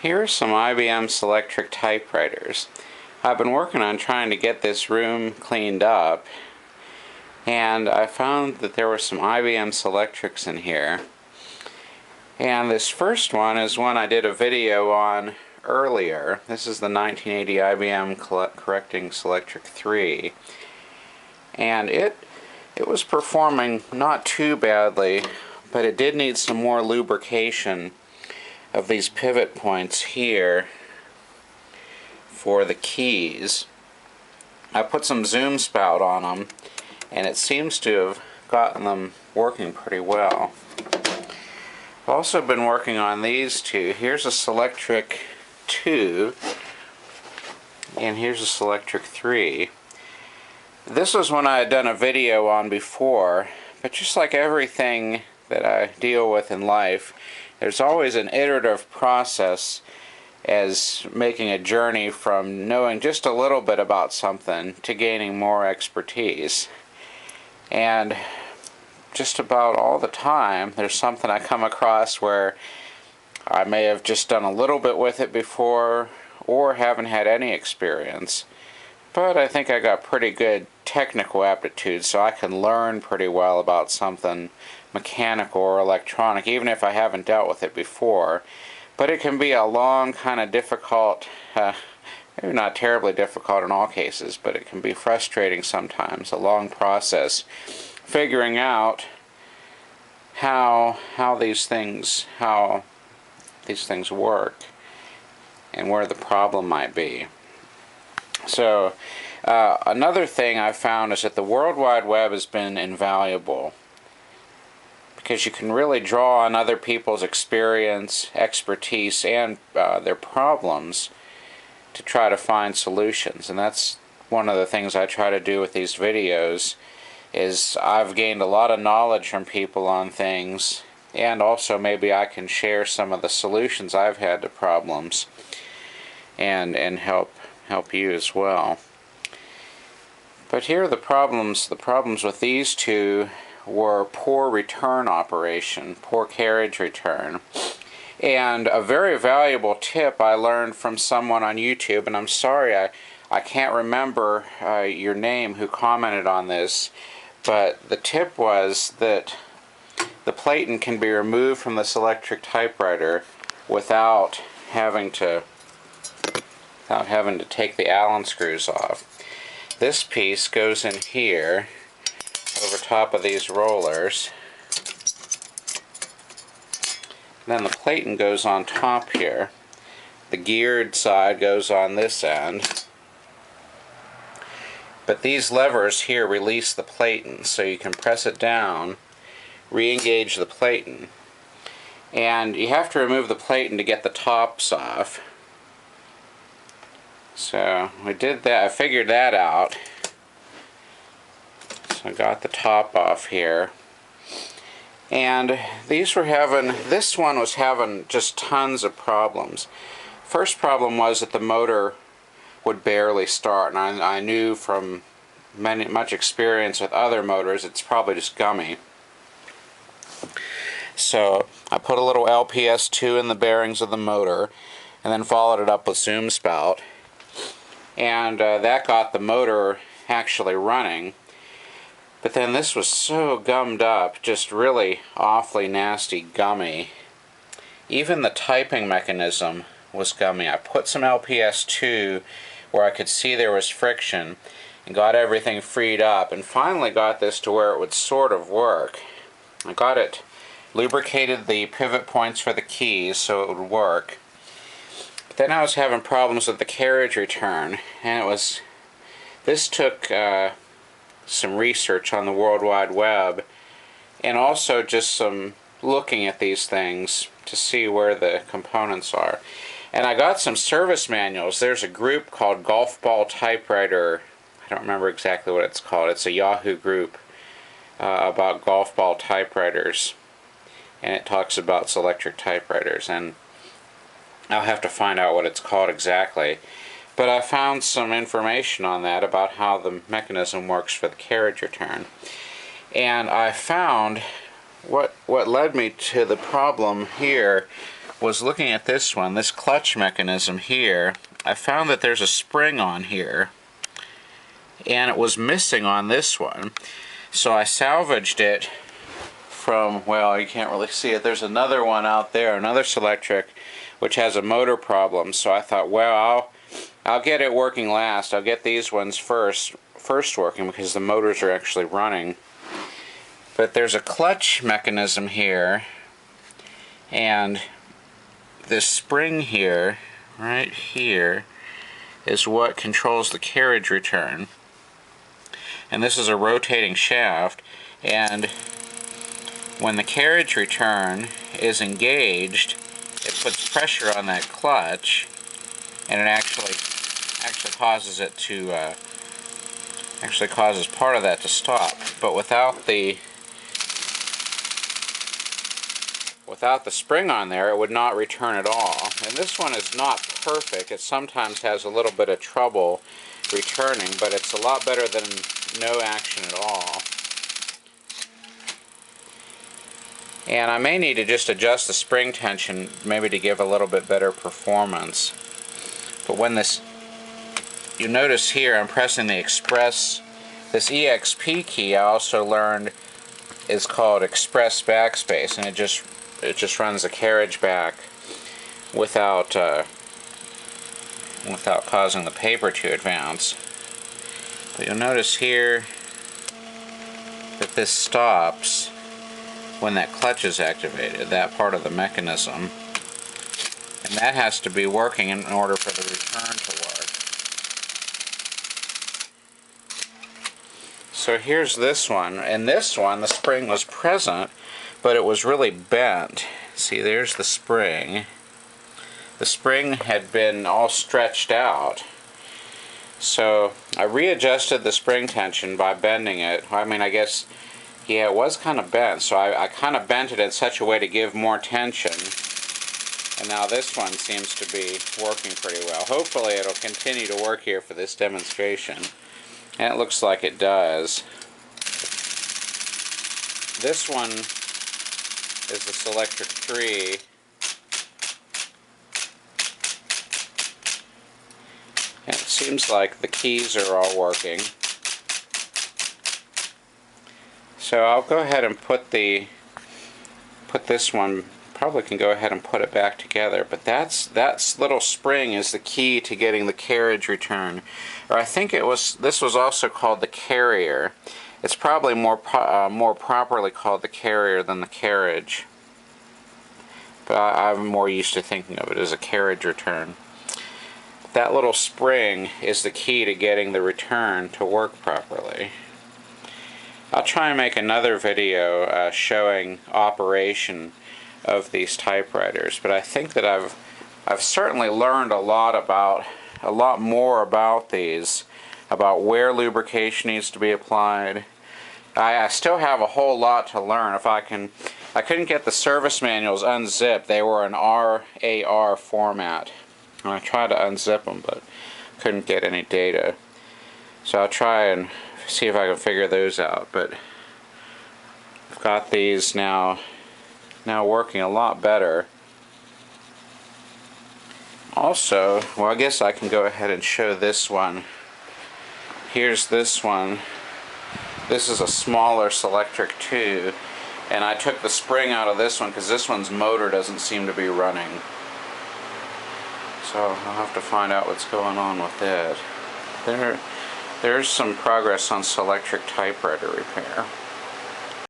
Here are some IBM Selectric typewriters. I've been working on trying to get this room cleaned up, and I found that there were some IBM Selectrics in here. And this first one is one I did a video on earlier. This is the 1980 IBM Correcting Selectric 3. And it was performing not too badly, but it did need some more lubrication of these pivot points here for the keys. I put some zoom spout on them, and it seems to have gotten them working pretty well. I've also been working on these two. Here's a Selectric 2, and here's a Selectric 3. This was one I had done a video on before, but just like everything that I deal with in life, there's always an iterative process as making a journey from knowing just a little bit about something to gaining more expertise. And just about all the time there's something I come across where I may have just done a little bit with it before or haven't had any experience. But I think I got pretty good technical aptitude, so I can learn pretty well about something mechanical or electronic, even if I haven't dealt with it before. But it can be a long, kind of difficult, maybe not terribly difficult in all cases, but it can be frustrating sometimes, a long process, figuring out how these things work and where the problem might be. So another thing I've found is that the World Wide Web has been invaluable, because you can really draw on other people's experience, expertise, and their problems to try to find solutions. And that's one of the things I try to do with these videos, is I've gained a lot of knowledge from people on things, and also maybe I can share some of the solutions I've had to problems and help you as well. But here are the problems. The problems with these two were poor return operation, poor carriage return. And a very valuable tip I learned from someone on YouTube, and I'm sorry I can't remember your name who commented on this, but the tip was that the platen can be removed from the Selectric typewriter without having to take the Allen screws off. This piece goes in here over top of these rollers, and then the platen goes on top here. The geared side goes on this end, but these levers here release the platen, so you can press it down, re-engage the platen, and you have to remove the platen to get the tops off. So we did that. I figured that out. So I got the top off here, and this one was having just tons of problems. First problem was that the motor would barely start, and I knew from much experience with other motors it's probably just gummy. So I put a little LPS2 in the bearings of the motor, and then followed it up with zoom spout, and that got the motor actually running. But then this was so gummed up, just really awfully nasty gummy. Even the typing mechanism was gummy. I put some LPS2 where I could see there was friction and got everything freed up, and finally got this to where it would sort of work. I got it lubricated the pivot points for the keys so it would work. But then I was having problems with the carriage return, and this took some research on the World Wide Web, and also just some looking at these things to see where the components are. And I got some service manuals. There's a group called Golf Ball Typewriter. I don't remember exactly what it's called. It's a Yahoo group about golf ball typewriters, and it talks about Selectric typewriters, and I'll have to find out what it's called exactly. But I found some information on that about how the mechanism works for the carriage return. And I found what led me to the problem here was looking at this one, this clutch mechanism here. I found that there's a spring on here, and it was missing on this one. So I salvaged it from, well, you can't really see it. There's another one out there, another Selectric, which has a motor problem. So I thought, well, I'll get it working last. I'll get these ones first working because the motors are actually running. But there's a clutch mechanism here, and this spring here, right here, is what controls the carriage return. And this is a rotating shaft, and when the carriage return is engaged, it puts pressure on that clutch, and it actually causes it to actually causes part of that to stop. But without the spring on there, it would not return at all. And this one is not perfect. It sometimes has a little bit of trouble returning, but it's a lot better than no action at all. And I may need to just adjust the spring tension, maybe to give a little bit better performance. But when this, you notice here I'm pressing the express, this EXP key I also learned is called express backspace, and it just runs the carriage back without causing the paper to advance. But you'll notice here that this stops when that clutch is activated, that part of the mechanism. And that has to be working in order for the return to work. So here's this one, and this one, the spring was present, but it was really bent. See, there's the spring. The spring had been all stretched out. So I readjusted the spring tension by bending it. I mean, I guess, yeah, it was kind of bent, so I kind of bent it in such a way to give more tension. And now this one seems to be working pretty well. Hopefully it'll continue to work here for this demonstration. And it looks like it does. This one is the Selectric 3. And it seems like the keys are all working. So I'll go ahead and put this one, probably can go ahead and put it back together, but that little spring is the key to getting the carriage return. Or I think this was also called the carrier. It's probably more properly called the carrier than the carriage. But I'm more used to thinking of it as a carriage return. That little spring is the key to getting the return to work properly. I'll try and make another video showing operation of these typewriters, but I think that I've certainly learned a lot more about these, about where lubrication needs to be applied. I still have a whole lot to learn. I couldn't get the service manuals unzipped. They were in RAR format. And I tried to unzip them, but couldn't get any data. So I'll try and see if I can figure those out. But I've got these now working a lot better. Also, well, I guess I can go ahead and show this one. Here's this one. This is a smaller Selectric 2, and I took the spring out of this one because this one's motor doesn't seem to be running. So I'll have to find out what's going on with that. There's some progress on Selectric typewriter repair.